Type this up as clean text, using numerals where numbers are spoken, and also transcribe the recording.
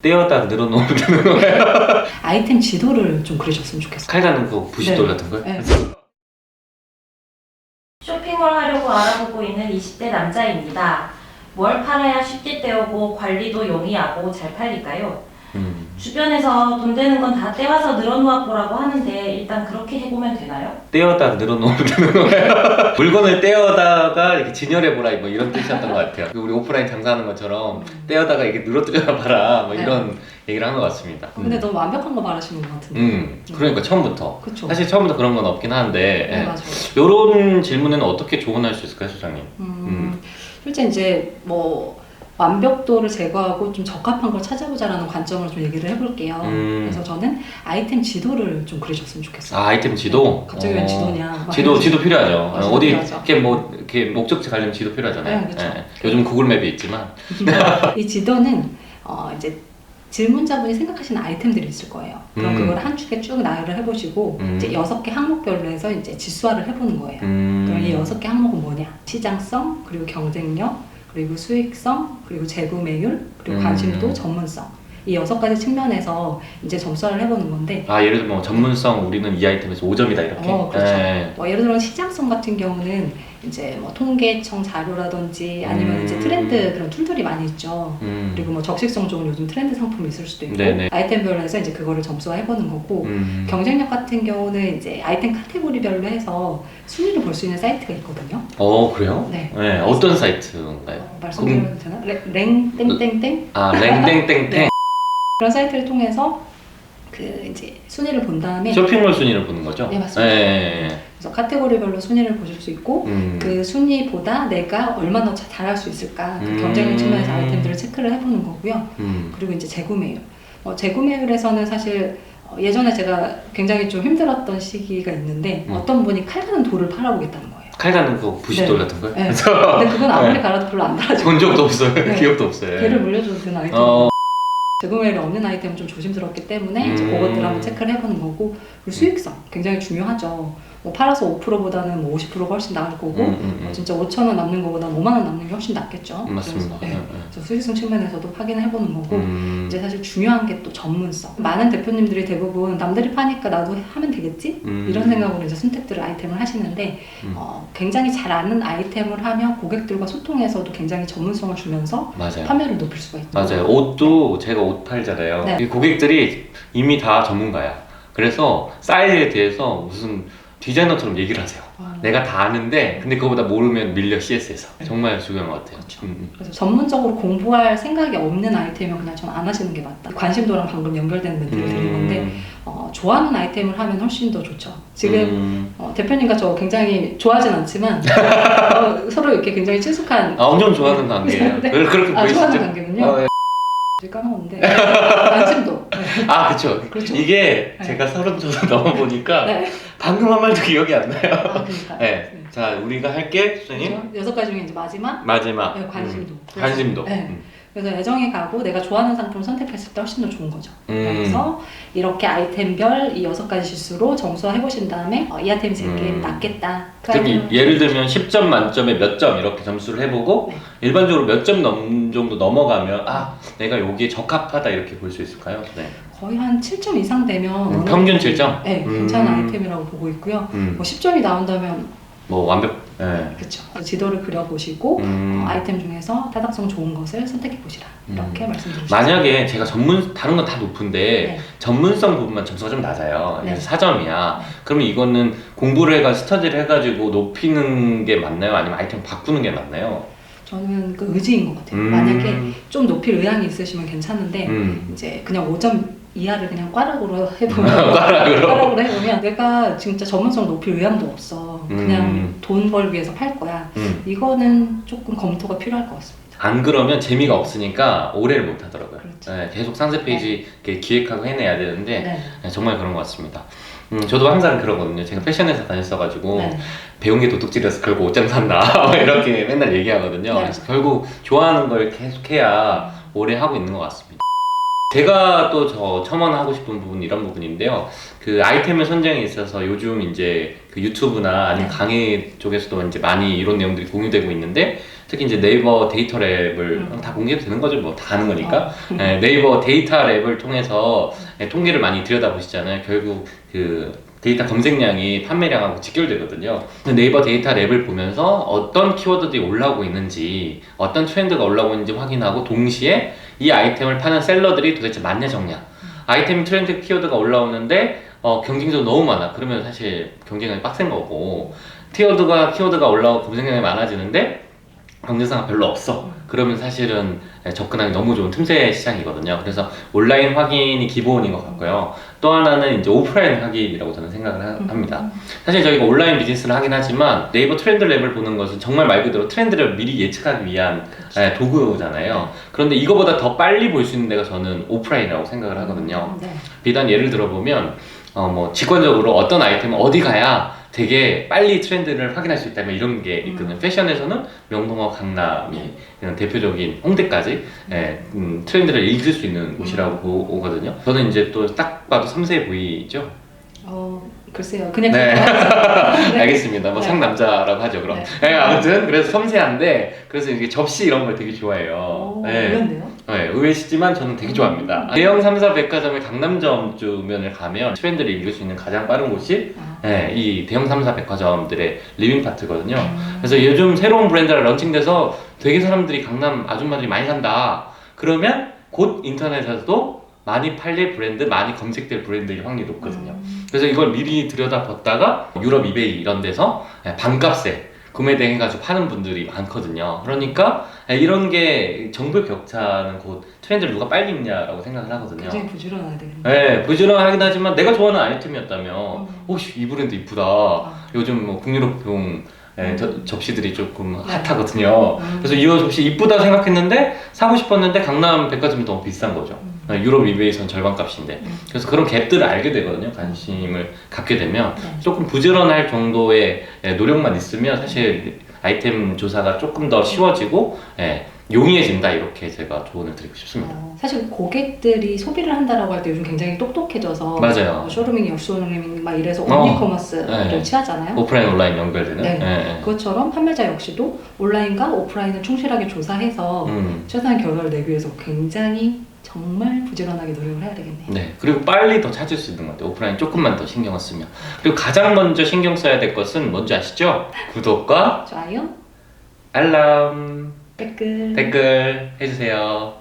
떼어다 늘어놓으면 되는 거예요. 아이템 지도를 좀 그려줬으면 좋겠어요. 칼 가는 거 부싯돌 네. 같은 걸? 네. 쇼핑을 하려고 알아보고 있는 20대 남자입니다. 뭘 팔아야 쉽게 떼오고 관리도 용이하고 잘 팔릴까요? 주변에서 돈 되는 건 다 떼와서 늘어놓아 보라고 하는데 일단 그렇게 해보면 되나요? 떼어다 늘어놓으면 되는 거예요. 물건을 떼어다가 이렇게 진열해보라 뭐 이런 뜻이었던 것 같아요. 우리 오프라인 장사하는 것처럼 떼어다가 이렇게 늘어뜨려 봐라 뭐 네. 이런 얘기를 한 것 같습니다. 근데 너무 완벽한 거 말하시는 것 같은데. 그러니까 처음부터. 그쵸. 사실 처음부터 그런 건 없긴 한데 네, 맞아요. 이런 질문에는 어떻게 조언할 수 있을까요, 소장님? 실제 이제 뭐 완벽도를 제거하고 좀 적합한 걸 찾아보자라는 관점으로 좀 얘기를 해볼게요. 그래서 저는 아이템 지도를 좀 그려줬으면 좋겠어요. 아, 아이템 지도? 갑자기 왜 지도냐? 막 지도 필요하죠. 지도 어디 필요하죠. 이렇게 뭐 이렇게 목적지 가려면 지도 필요하잖아요. 네, 그렇죠. 요즘 구글맵이 있지만 이 지도는 이제 질문자분이 생각하시는 아이템들이 있을 거예요. 그럼 그걸 한 축에 쭉 나열을 해보시고 이제 6개 항목별로 해서 이제 지수화를 해보는 거예요. 그럼 이 6개 항목은 뭐냐? 시장성, 그리고 경쟁력, 그리고 수익성, 그리고 재구매율, 그리고 관심도, 전문성. 이 6가지 측면에서 이제 점수화를 해보는 건데, 예를 들면 뭐 전문성 우리는 이 아이템에서 5점이다 이렇게. 그렇죠. 네. 뭐 예를 들어 시장성 같은 경우는 이제 뭐 통계청 자료라든지 아니면 이제 트렌드 그런 툴들이 많이 있죠. 그리고 뭐 적식성 좋은 요즘 트렌드 상품이 있을 수도 있고, 네네. 아이템별로 해서 이제 그거를 점수화해보는 거고, 경쟁력 같은 경우는 이제 아이템 카테고리별로 해서 순위를 볼 수 있는 사이트가 있거든요. 그래요? 네. 어떤 사이트인가요? 말씀드려도 되나? 랭 땡땡땡 랭땡땡땡. 그런 사이트를 통해서 그 이제 순위를 본 다음에 쇼핑몰 순위를 보는 거죠? 네, 맞습니다. 네. 그래서 카테고리별로 순위를 보실 수 있고 그 순위보다 내가 얼마나 더 잘할 수 있을까 그 경쟁력 측면에서 아이템들을 체크를 해보는 거고요. 그리고 이제 재구매율. 재구매율에서는 사실 예전에 제가 굉장히 좀 힘들었던 시기가 있는데 어떤 분이 칼 가는 돌을 팔아보겠다는 거예요. 칼 가는 거 부싯돌 네. 같은 걸? 네. 근데 그건 아무리 갈아도 별로 안 달아지고 본 적도 없어요. 네. 기억도 없어요. 걔를 물려줘도 되는 아이템. 재구매율이 없는 아이템은 좀 조심스럽기 때문에 이제 그것들을 한번 체크를 해보는 거고, 그리고 수익성 굉장히 중요하죠. 뭐 팔아서 5%보다는 뭐 50%가 훨씬 나을 거고, 진짜 5,000원 남는 거보다는 5만 원 남는 게 훨씬 낫겠죠. 맞습니다. 그래서 수익성 측면에서도 확인을 해보는 거고, 이제 사실 중요한 게 또 전문성. 많은 대표님들이 대부분 남들이 파니까 나도 하면 되겠지? 이런 생각으로 이제 선택들을 아이템을 하시는데, 굉장히 잘 아는 아이템을 하면 고객들과 소통에서도 굉장히 전문성을 주면서 맞아요. 판매를 높일 수가 있죠. 맞아요. 옷도 제가 옷 팔잖아요. 네. 이 고객들이 이미 다 전문가야. 그래서 사이즈에 대해서 무슨 디자이너처럼 얘기를 하세요. 내가 다 아는데 근데 그거보다 모르면 밀려 CS에서. 정말 중요한 것 같아요. 그렇죠. 그래서 전문적으로 공부할 생각이 없는 아이템은 그냥 전 안 하시는 게 맞다. 관심도랑 방금 연결되는 멘트를 드린 건데 좋아하는 아이템을 하면 훨씬 더 좋죠. 지금 대표님과 저 굉장히 좋아하진 않지만 서로 이렇게 굉장히 친숙한 엄청 좋아하는 관계예요. 네. 그렇게 보이시죠? 좋아하는 관계군요. 까먹었는데 관심도. 그쵸. 그렇죠. 이게 네. 제가 30 넘어보니까 네. 방금 한 말도 기억이 안 나요. 그러니까요. 네. 자, 우리가 할게, 수님. 그렇죠? 6가지 중에 이제 마지막 마지막. 네, 관심도. 관심도. 네. 그래서 애정이 가고 내가 좋아하는 상품을 선택했을 때 훨씬 더 좋은 거죠. 그래서 이렇게 아이템별 이 6가지 지수로 점수화 해보신 다음에 이 아이템이 제게 낫겠다. 그럼 예를 들면 10점 만점에 몇 점 이렇게 점수를 해보고 네. 일반적으로 몇 점 정도 넘어가면 내가 여기에 적합하다 이렇게 볼 수 있을까요? 네. 거의 한 7점 이상 되면 평균 7점? 네, 괜찮은 아이템이라고 보고 있고요. 뭐 10점이 나온다면 뭐 완벽. 네. 그렇죠. 지도를 그려보시고 아이템 중에서 타당성 좋은 것을 선택해보시라. 이렇게 말씀드리겠습니다. 만약에 제가 다른 건 다 높은데 네. 전문성 부분만 점수가 좀 낮아요. 네. 4점이야. 그러면 이거는 공부를 스터디를 해가지고 높이는 게 맞나요? 아니면 아이템 바꾸는 게 맞나요? 저는 그 의지인 것 같아요. 만약에 좀 높일 의향이 있으시면 괜찮은데 이제 그냥 5점 이하를 그냥 꽈락으로 해보면 꽈락으로 해보면 내가 진짜 전문성을 높일 의향도 없어. 그냥 돈 벌기 위해서 팔 거야. 이거는 조금 검토가 필요할 것 같습니다. 안 그러면 재미가 없으니까 오래를 못 하더라고요. 그렇죠. 네, 계속 상세 페이지 이렇게 기획하고 해내야 되는데 네. 네, 정말 그런 것 같습니다. 저도 항상 그러거든요. 제가 패션회사 다녔어가지고 네. 배운 게 도둑질해서 결국 옷장 샀나 이렇게 맨날 얘기하거든요. 네. 그래서 결국 좋아하는 걸 계속해야 오래 하고 있는 것 같습니다. 제가 또 첨언하고 싶은 부분 이런 부분인데요. 그 아이템의 선정에 있어서 요즘 이제 그 유튜브나 아니면 네. 강의 쪽에서도 이제 많이 이런 내용들이 공유되고 있는데 특히 이제 네이버 데이터 랩을 다 공개해도 되는 거죠. 뭐 다 하는 거니까. 네이버 데이터 랩을 통해서 통계를 많이 들여다보시잖아요. 결국 그 데이터 검색량이 판매량하고 직결되거든요. 네이버 데이터 랩을 보면서 어떤 키워드들이 올라오고 있는지, 어떤 트렌드가 올라오고 있는지 확인하고 동시에 이 아이템을 파는 셀러들이 도대체 맞냐 적냐. 아이템 트렌드 키워드가 올라오는데 경쟁자도 너무 많아. 그러면 사실 경쟁이 빡센 거고, 키워드가 올라오고 검색량이 많아지는데 경쟁사가 별로 없어. 그러면 사실은 접근하기 너무 좋은 틈새 시장이거든요. 그래서 온라인 확인이 기본인 것 같고요. 또 하나는 이제 오프라인 확인이라고 저는 생각을 합니다. 사실 저희가 온라인 비즈니스를 하긴 하지만 네이버 트렌드 랩을 보는 것은 정말 말 그대로 트렌드를 미리 예측하기 위한 도구잖아요. 그런데 이거보다 더 빨리 볼 수 있는 데가 저는 오프라인이라고 생각을 하거든요. 비단 예를 들어보면 뭐 직관적으로 어떤 아이템은 어디 가야 되게 빨리 트렌드를 확인할 수 있다면 이런 게 있거든요. 패션에서는 명동와 강남이 이런 대표적인 홍대까지 트렌드를 읽을 수 있는 곳이라고 보거든요. 저는 이제 또 딱 봐도 섬세해 보이죠? 글쎄요. 그냥 네. 네. 알겠습니다. 뭐 상남자라고 하죠, 그럼. 네. 아무튼 그래서 섬세한데, 그래서 이게 접시 이런 걸 되게 좋아해요. 그런데요? 네, 의외시지만 저는 되게 좋아합니다. 대형 3사 백화점의 강남점 주변을 가면 트렌드를 읽을 수 있는 가장 빠른 곳이 이 대형 3사 백화점들의 리빙 파트거든요. 그래서 요즘 새로운 브랜드가 런칭돼서 되게 사람들이 강남 아줌마들이 많이 산다. 그러면 곧 인터넷에서도 많이 팔릴 브랜드, 많이 검색될 브랜드일 확률이 높거든요. 그래서 이걸 미리 들여다봤다가 유럽 이베이 이런 데서 반값에 구매대 해가지고 파는 분들이 많거든요. 그러니까 이런 게 정보 격차는 곧 트렌드를 누가 빨리 읽냐라고 생각을 하거든요. 굉장히 부지런해야 되겠네요. 네, 부지런하긴 하지만 내가 좋아하는 아이템이었다면 이 브랜드 이쁘다. 요즘 뭐 북유럽용 접시들이 조금 핫하거든요. 그래서 이 접시 이쁘다 생각했는데 사고 싶었는데 강남 백화점이 너무 비싼 거죠. 유럽 이베이선 절반 값인데. 그래서 그런 갭들을 알게 되거든요. 관심을 갖게 되면 조금 부지런할 정도의 노력만 있으면 사실 아이템 조사가 조금 더 쉬워지고 용이해진다, 이렇게 제가 조언을 드리고 싶습니다. 사실 고객들이 소비를 한다라고 할 때 요즘 굉장히 똑똑해져서 맞아요. 쇼루밍, 역쇼루밍 막 이래서 옴니커머스를 취하잖아요. 오프라인 온라인 연결되는. 네. 그것처럼 판매자 역시도 온라인과 오프라인을 충실하게 조사해서 최선의 결과를 내기 위해서 굉장히 정말 부지런하게 노력을 해야 되겠네요. 네, 그리고 빨리 더 찾을 수 있는 것 같아요. 오프라인 조금만 더 신경을 쓰면. 그리고 가장 먼저 신경 써야 될 것은 뭔지 아시죠? 구독과 좋아요, 알람, 댓글 댓글 해주세요.